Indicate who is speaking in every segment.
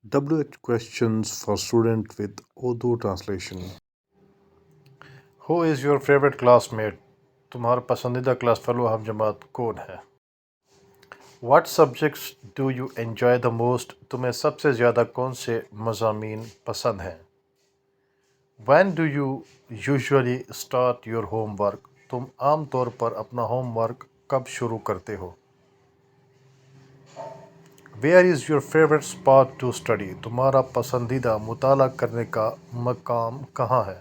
Speaker 1: WH questions for student with Urdu translation.
Speaker 2: Who is your favourite classmate? تمہارا پسندیدہ class fellow ہم جماعت کون ہے؟ What subjects do you enjoy the most? تمہیں سب سے زیادہ کون سے مضامین پسند ہیں؟ When do you usually start your homework? تم عام طور پر اپنا ہوم ورک کب شروع کرتے ہو؟ Where is your favourite spot to study? تمہارا پسندیدہ مطالعہ کرنے کا مقام کہاں ہے؟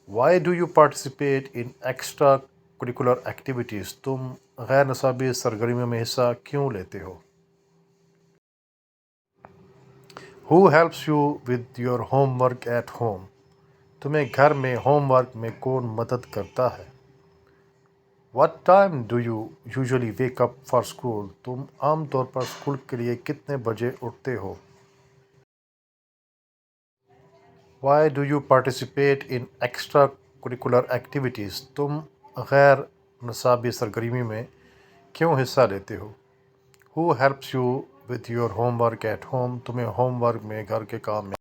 Speaker 2: Why do you participate in extracurricular activities? تم غیر نصابی سرگرمیوں میں حصہ کیوں لیتے ہو؟ Who helps you with your homework at home? تمہیں گھر میں ہوم ورک میں کون مدد کرتا ہے؟ What time do you usually wake up for school? تم عام طور پر اسکول کے لیے کتنے بجے اٹھتے ہو؟ Why do you participate in extracurricular activities? تم غیر نصابی سرگرمی میں کیوں حصہ لیتے ہو؟ Who helps you with your homework at home? تمہیں ہوم ورک میں گھر کے کام میں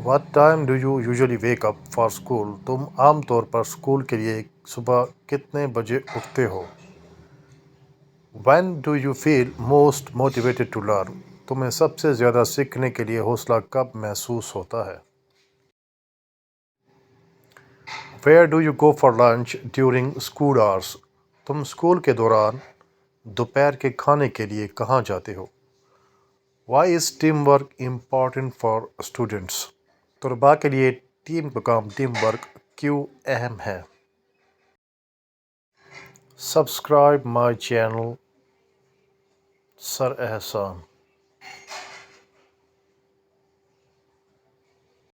Speaker 2: what time do you usually wake up for school? تم عام طور پر اسکول کے لیے صبح کتنے بجے اٹھتے ہو؟ When do you feel most motivated to learn? تمہیں سب سے زیادہ سیکھنے کے لیے حوصلہ کب محسوس ہوتا ہے؟ Where do you go for lunch during school hours? تم اسکول کے دوران دوپہر کے کھانے کے لیے کہاں جاتے ہو؟ Why is teamwork important for students? طلباء کے لیے ٹیم کا کام ٹیم ورک کیوں اہم ہے؟ Subscribe my channel sir Ehsan.